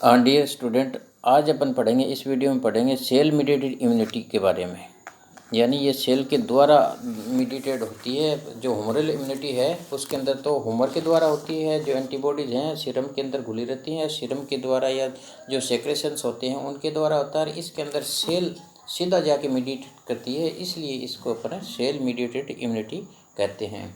Dear student, आज अपन पढ़ेंगे, इस वीडियो में पढ़ेंगे सेल मीडिएटेड इम्यूनिटी के बारे में। यानी ये सेल के द्वारा मीडिएटेड होती है। जो ह्यूमरल इम्यूनिटी है उसके अंदर तो ह्यूमर के द्वारा होती है, जो एंटीबॉडीज़ हैं सीरम के अंदर घुली रहती हैं, सीरम के द्वारा या जो सेक्रेशंस होते हैं उनके द्वारा होता है। इसके अंदर सेल सीधा जाके मीडिएट करती है, इसलिए इसको अपन सेल मीडिएटेड इम्यूनिटी कहते हैं।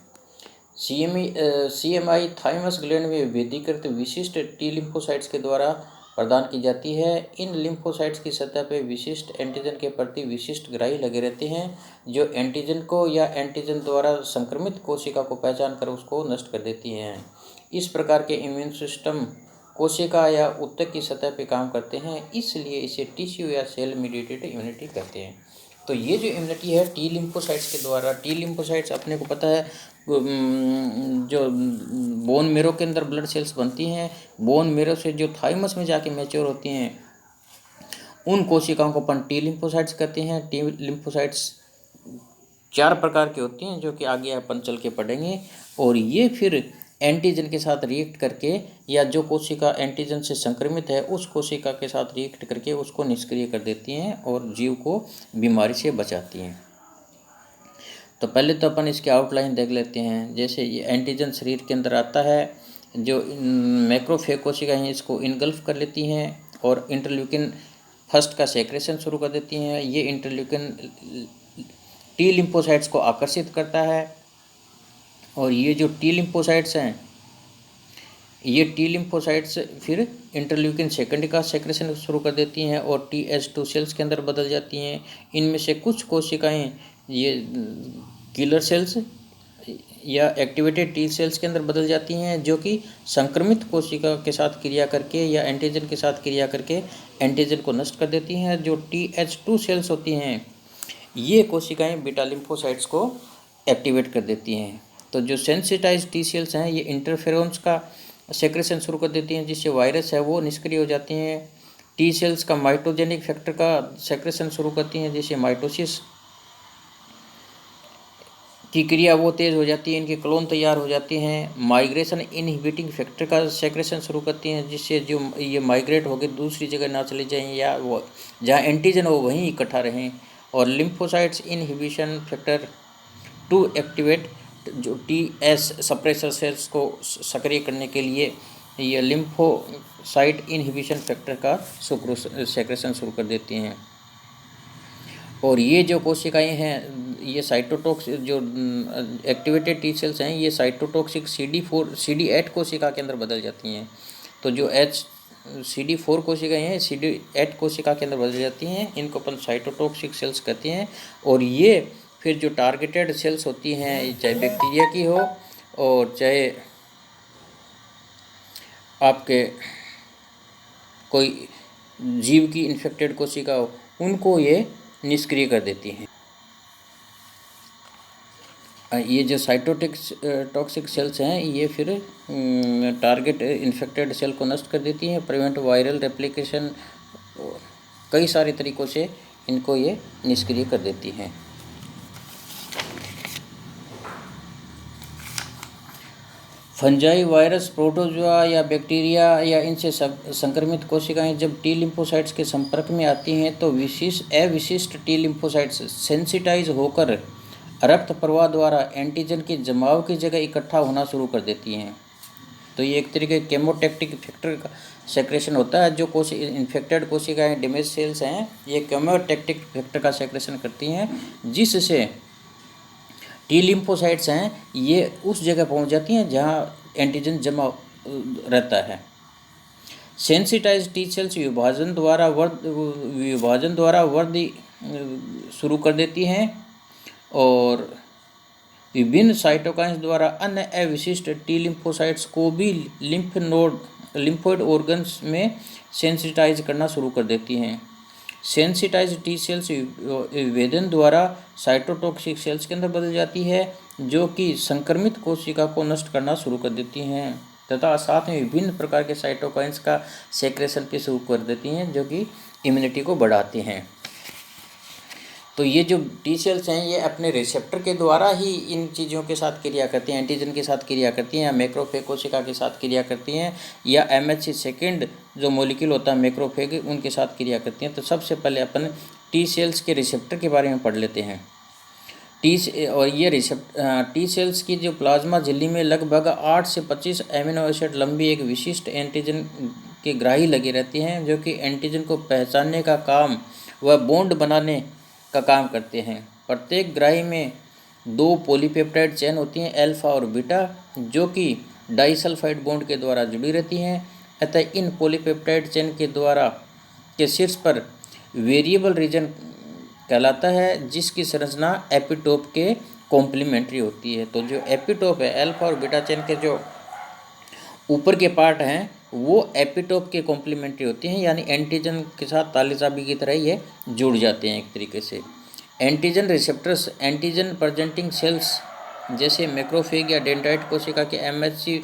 CMI थाइमस ग्लैंड में विभेदीकृत विशिष्ट टी लिम्फोसाइट्स के द्वारा प्रदान की जाती है। इन लिम्फोसाइट्स की सतह पर विशिष्ट एंटीजन के प्रति विशिष्ट ग्राही लगे रहते हैं, जो एंटीजन को या एंटीजन द्वारा संक्रमित कोशिका को पहचान कर उसको नष्ट कर देती हैं। इस प्रकार के इम्यून सिस्टम कोशिका या ऊतक की सतह पर काम करते हैं, इसलिए इसे टिश्यू या सेल मीडिएटेड इम्यूनिटी कहते हैं। तो ये जो इम्यूनिटी है टी लिम्फोसाइट्स के द्वारा, टी लिम्फोसाइट्स अपने को पता है जो बोन मेरो के अंदर ब्लड सेल्स बनती हैं, बोन मेरो से जो थाइमस में जाके मैच्योर होती हैं, उन कोशिकाओं को अपन टी लिम्फोसाइट्स कहते हैं। टी लिम्फोसाइट्स 4 प्रकार की होती हैं, जो कि आगे अपन चल के पढ़ेंगे। और ये फिर एंटीजन के साथ रिएक्ट करके, या जो कोशिका एंटीजन से संक्रमित है उस कोशिका के साथ रिएक्ट करके उसको निष्क्रिय कर देती हैं और जीव को बीमारी से बचाती हैं। तो पहले तो अपन इसके आउटलाइन देख लेते हैं। जैसे ये एंटीजन शरीर के अंदर आता है, जो मैक्रोफेज कोशिकाएं हैं इसको इनगल्फ कर लेती हैं और इंटरल्यूकिन फर्स्ट का सेक्रेशन शुरू कर देती हैं। ये इंटरल्यूकिन टी लिम्फोसाइट्स को आकर्षित करता है, और ये जो टी लिम्फोसाइट्स हैं, ये टी लिम्फोसाइट्स फिर इंटरल्यूकिन सेकंड का सेक्रेशन शुरू कर देती हैं और TH2 सेल्स के अंदर बदल जाती हैं। इनमें से कुछ कोशिकाएं ये किलर सेल्स या एक्टिवेटेड टी सेल्स के अंदर बदल जाती हैं, जो कि संक्रमित कोशिका के साथ क्रिया करके या एंटीजन के साथ क्रिया करके एंटीजन को नष्ट कर देती हैं। जो TH2 सेल्स होती हैं, ये कोशिकाएं बीटा लिम्फोसाइट्स को एक्टिवेट कर देती हैं। तो जो सेंसिटाइज टी सेल्स हैं, ये इंटरफेरोन्स का सेक्रेशन शुरू कर देती हैं, जिससे वायरस है वो निष्क्रिय हो जाती हैं। टी सेल्स का माइटोजेनिक फैक्टर का सेक्रेशन शुरू करती हैं, जिससे माइटोसिस की क्रिया वो तेज़ हो जाती है, इनके क्लोन तैयार हो जाते हैं। माइग्रेशन इनहिबिटिंग फैक्टर का सेक्रेशन शुरू करती हैं, जिससे जो ये माइग्रेट होकर दूसरी जगह ना चले जाएं, या वो जहाँ एंटीजन हो वहीं इकट्ठा रहें। और लिम्फोसाइट्स इनहिबिशन फैक्टर 2 एक्टिवेट जो TS सप्रेसर सेल्स को सक्रिय करने के लिए ये लिम्फोसाइट इनहिबिशन फैक्टर का सेक्रेशन शुरू कर देती हैं। और ये जो कोशिकाएं हैं, ये साइटोटॉक्सिक जो एक्टिवेटेड टी सेल्स हैं, ये साइटोटॉक्सिक CD8 कोशिका के अंदर बदल जाती हैं। तो जो CD4 कोशिकाएं हैं CD8 कोशिका के अंदर बदल जाती हैं, इनको अपन साइटोटॉक्सिक सेल्स कहते हैं। और ये फिर जो टारगेटेड सेल्स होती हैं, चाहे बैक्टीरिया की हो और चाहे आपके कोई जीव की इन्फेक्टेड कोशिका हो, उनको ये निष्क्रिय कर देती हैं। ये जो साइटोटॉक्सिक सेल्स हैं, ये फिर टारगेट इन्फेक्टेड सेल को नष्ट कर देती हैं, प्रिवेंट वायरल रेप्लिकेशन, कई सारे तरीक़ों से इनको ये निष्क्रिय कर देती हैं। फंजाई, वायरस, प्रोटोजोआ या बैक्टीरिया या इनसे संक्रमित कोशिकाएं जब टी लिम्फोसाइट्स के संपर्क में आती हैं, तो अविशिष्ट टी लिम्फोसाइट्स सेंसिटाइज होकर रक्त प्रवाह द्वारा एंटीजन के जमाव की जगह इकट्ठा होना शुरू कर देती हैं। तो ये एक तरीके केमोटैक्टिक फैक्टर का सेक्रेशन होता है। जो इन्फेक्टेड कोशिकाएं, डैमेज सेल्स हैं, ये केमोटैक्टिक फैक्टर का सेक्रेशन करती हैं, जिससे टी लिम्फोसाइट्स हैं ये उस जगह पहुंच जाती हैं जहां एंटीजन जमा रहता है। सेंसिटाइज टी सेल्स विभाजन द्वारा वृद्धि शुरू कर देती हैं और विभिन्न साइटोकाइंस द्वारा अन्य अविशिष्ट टी लिम्फोसाइट्स को भी लिम्फोइड ऑर्गन्स में सेंसिटाइज करना शुरू कर देती हैं। सेंसिटाइज टी सेल्स विभेदन द्वारा साइटोटॉक्सिक सेल्स के अंदर बदल जाती है, जो कि संक्रमित कोशिका को नष्ट करना शुरू कर देती हैं, तथा साथ में विभिन्न प्रकार के साइटोकाइंस का सेक्रेशन भी शुरू कर देती हैं, जो कि इम्यूनिटी को बढ़ाती हैं। तो ये जो टी सेल्स हैं ये अपने रिसेप्टर के द्वारा ही इन चीज़ों के साथ क्रिया करती हैं, एंटीजन के साथ क्रिया करती हैं, या मैक्रोफेग कोशिका के साथ क्रिया करती हैं, या MHC सेकेंड जो मॉलिक्यूल होता है मैक्रोफेग उनके साथ क्रिया करती हैं। तो सबसे पहले अपन टी सेल्स के रिसेप्टर के बारे में पढ़ लेते हैं। और ये टी सेल्स की जो प्लाज्मा झिल्ली में लगभग 8 से 25 एमिनो एसिड लंबी एक विशिष्ट एंटीजन के ग्राही लगी रहती हैं, जो कि एंटीजन को पहचानने का काम व बॉन्ड बनाने का काम करते हैं। प्रत्येक ग्राही में 2 पॉलीपेप्टाइड चेन होती हैं, अल्फा और बीटा, जो कि डाइसल्फाइड बॉन्ड के द्वारा जुड़ी रहती हैं। अतः इन पॉलीपेप्टाइड चेन के शीर्ष पर वेरिएबल रीजन कहलाता है, जिसकी संरचना एपिटोप के कॉम्प्लीमेंट्री होती है। तो जो एपिटोप है, अल्फा और बीटा चेन के जो ऊपर के पार्ट हैं वो एपिटोप के कॉम्प्लीमेंट्री होती हैं, यानी एंटीजन के साथ ताले चाबी की तरह ये जुड़ जाते हैं एक तरीके से। Antigen receptors antigen presenting sales जैसे मैक्रोफेग या डेंड्राइट कोशिका के MHC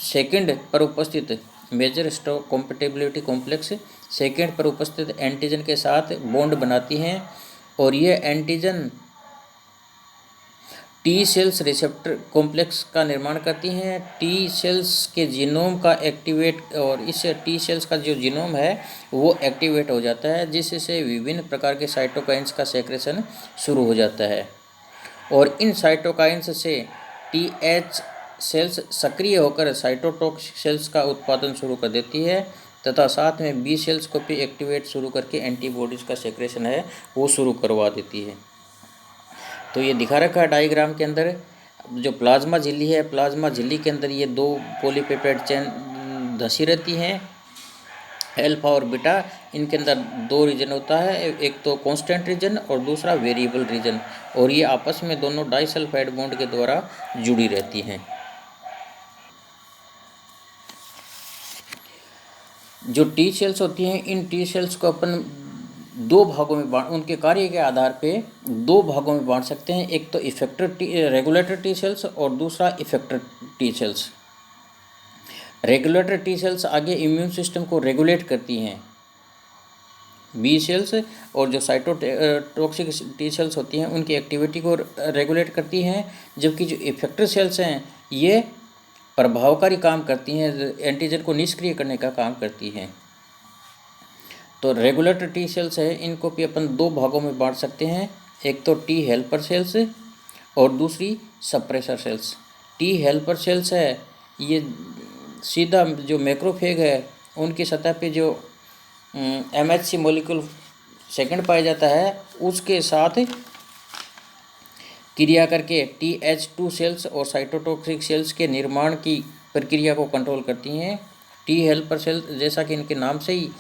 सेकेंड पर उपस्थित major stock compatibility complex second पर उपस्थित एंटीजन के साथ बॉन्ड बनाती हैं, और ये antigen T cells receptor complex का निर्माण करती हैं। टी सेल्स के जीनोम का एक्टिवेट और इस टी सेल्स का जो जीनोम है वो एक्टिवेट हो जाता है, जिससे विभिन्न प्रकार के साइटोकाइंस का सेक्रेशन शुरू हो जाता है, और इन साइटोकाइंस से TH सेल्स सक्रिय होकर साइटोटॉक्सिक सेल्स का उत्पादन शुरू कर देती है, तथा साथ में B सेल्स को भी एक्टिवेट शुरू करके एंटीबॉडीज़ का सेक्रेशन है वो शुरू करवा देती है। तो ये दिखा रखा है डायग्राम के अंदर। जो प्लाज्मा झिल्ली है, प्लाज्मा झिल्ली के अंदर ये 2 पॉलीपेप्टाइड चेन धसी रहती हैं, अल्फा और बीटा। इनके अंदर 2 रीजन होता है, एक तो कांस्टेंट रीजन और दूसरा वेरिएबल रीजन, और ये आपस में दोनों डाइसल्फाइड बॉन्ड के द्वारा जुड़ी रहती हैं। जो टी सेल्स होती हैं, इन टी सेल्स को अपन 2 भागों में उनके कार्य के आधार पे 2 भागों में बांट सकते हैं। एक तो इफेक्टर रेगुलेटर टी सेल्स और दूसरा effector T cells. Regulator T cells आगे इम्यून सिस्टम को रेगुलेट करती हैं B सेल्स, और जो साइटोटॉक्सिक टी सेल्स होती हैं उनकी एक्टिविटी को रेगुलेट करती हैं, जबकि जो इफेक्टर सेल्स हैं ये प्रभावकारी काम करती हैं, एंटीजन को निष्क्रिय करने का काम करती हैं। तो रेगुलेटर टी सेल्स है, इनको भी अपन 2 भागों में बांट सकते हैं, एक तो टी हेल्पर सेल्स और दूसरी suppressor cells. T helper cells है ये सीधा जो मैक्रोफेग है उनकी सतह पे जो MHC मॉलिक्यूल सेकंड पाया जाता है उसके साथ क्रिया करके TH2 सेल्स और साइटोटॉक्सिक सेल्स के निर्माण की प्रक्रिया को कंट्रोल करती हैं। टी हेल्पर सेल जैसा कि इनके नाम से ही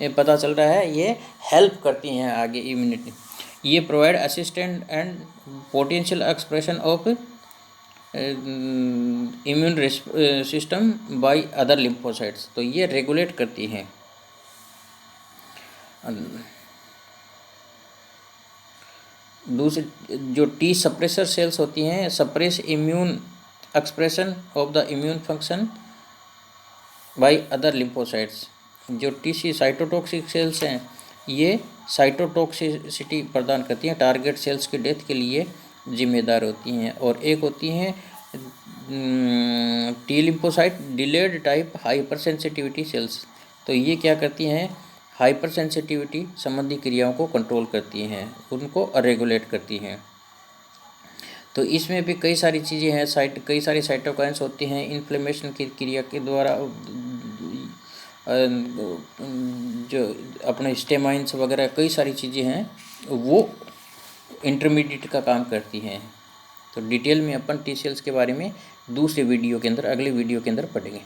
पता चल रहा है, ये हेल्प करती हैं आगे इम्यूनिटी। ये provide assistant and potential expression of immune system by other lymphocytes. तो ये रेगुलेट करती हैं। दूसरी जो टी सप्रेसर सेल्स होती हैं, suppress immune expression of the immune function by other lymphocytes. जो टीसी साइटोटॉक्सिक सेल्स हैं ये साइटोटॉक्सिसिटी प्रदान करती हैं, टारगेट सेल्स की डेथ के लिए जिम्मेदार होती हैं। और एक होती हैं T lymphocyte delayed type hypersensitivity cells. तो ये क्या करती हैं, हाइपर सेंसिटिविटी संबंधी क्रियाओं को कंट्रोल करती हैं, उनको रेगुलेट करती हैं। तो इसमें भी कई सारी चीज़ें हैं, कई सारी साइटोकाइंस होती हैं, इन्फ्लेमेशन की क्रिया के द्वारा जो अपने स्टेमाइंस वगैरह कई सारी चीज़ें हैं वो इंटरमीडिएट का काम करती हैं। तो डिटेल में अपन टी सेल्स के बारे में दूसरे वीडियो के अंदर, अगले वीडियो के अंदर पढ़ेंगे।